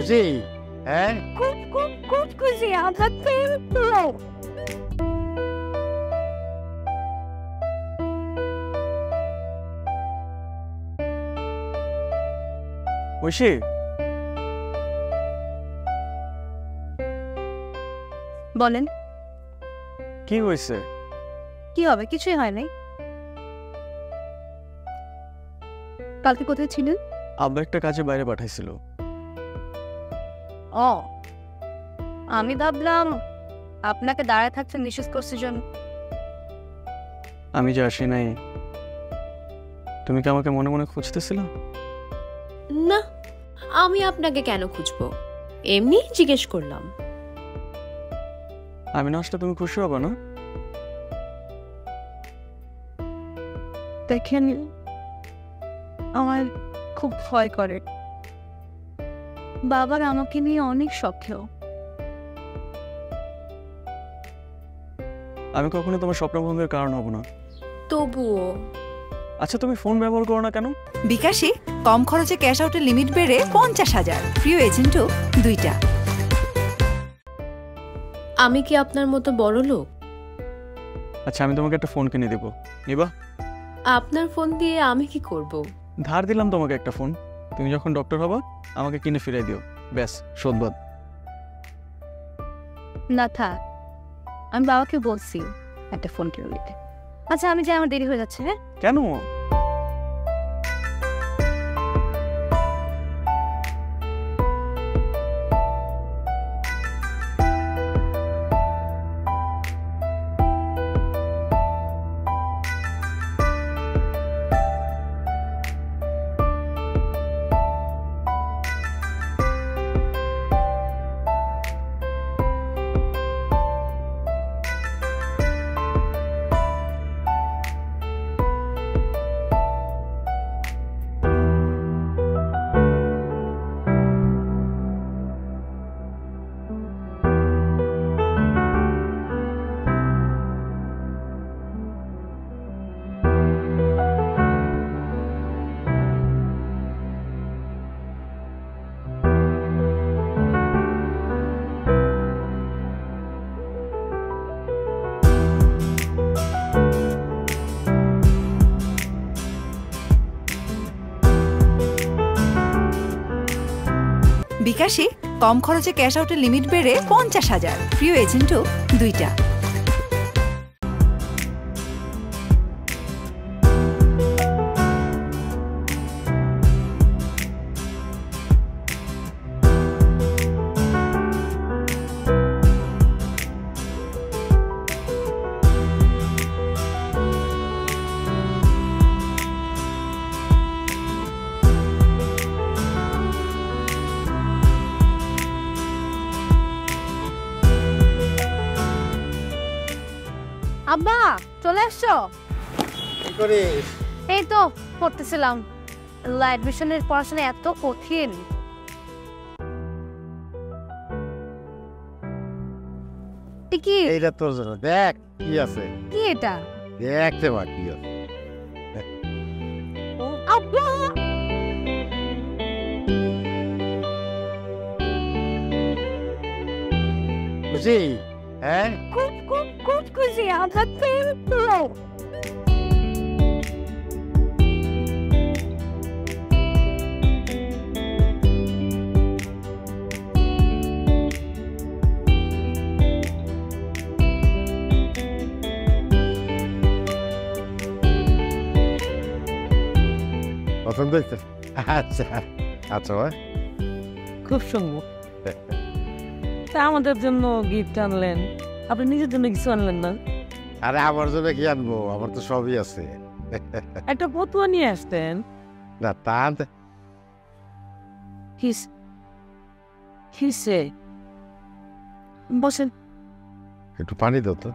খুশি? হ্যাঁ, খুব খুব খুব খুশি। আমরা তো ঐশী, বলেন কি হয়েছে? কি হবে? কিছুই হয় নাই। কালকে কোথায় ছিলেন? আব্বা একটা কাজে বাইরে পাঠাইছিল। ও, আমি ভাবলাম আপনাকে দাঁড়ায় থাকতে নিষেধ করছে জন্য। আমি যে আসি নাই, তুমি কি আমাকে মনে মনে খুঁজতেছিল? না, আমি আপনাকে কেন খুঁজবো, এমনি জিজ্ঞেস করলাম। আমি না আসলে তুমি খুশি হবা না? দেখেন, আমার খুব ভয় করে। বাবার আমাকে নিয়ে অনেক শখেও। আমি কখনো তোমার স্বপ্নভঙ্গের কারণ হব না। তবুও আচ্ছা, তুমি ফোন ব্যবহার করো না কেন? বিকাশে কম খরচে ক্যাশ আউটের লিমিট বেড়ে 50,000, প্রিয় এজেন্টও 2টা। আমি কি আপনার মতো বড় লোক? আচ্ছা, আমি তোমাকে একটা ফোন কিনে দেবো, নিবা? আপনার ফোন দিয়ে আমি কি করব? ধার দিলাম তোমাকে একটা ফোন, তুমি যখন ডক্টর হবা আমাকে কিনে ফিরিয়ে দিও, ব্যাস শোধবাদ। না থাক, আমি বাবাকে বলছি একটা ফোন কিনে দিতে। আচ্ছা আমি যাই, আমার দেরি হয়ে যাচ্ছে। হ্যাঁ, কেন? বিকাশে কম খরচে ক্যাশ আউটের লিমিট বেড়ে 50,000, প্রিয় এজেন্টও 2টা। আব্বা চলে আসছো? কি করিস? এই তো পড়তেছিলাম। অ্যাডমিশনের পড়াশোনা এত কঠিন। কি এইটা তোর জন্য, দেখ কি আছে। কি এটা? দেখতে পা কি আছে। আব্বা খুশি? হ্যাঁ, খুব খুব খুব খুশি। আমরা তো পছন্দ হয়েছে? আচ্ছা আচ্ছা ভাই, খুব সুন্দর। তা আমাদের জন্য গিফট আনলেন, আপনি নিজের জন্য কিছু আনলেন না? আরে আমার জন্য কি আনবো, আমার তো সবই আছে। একটা ফতুয়া নিয়ে আসতেন। না তা কিসে? বসেন। একটু পানি দাও তো।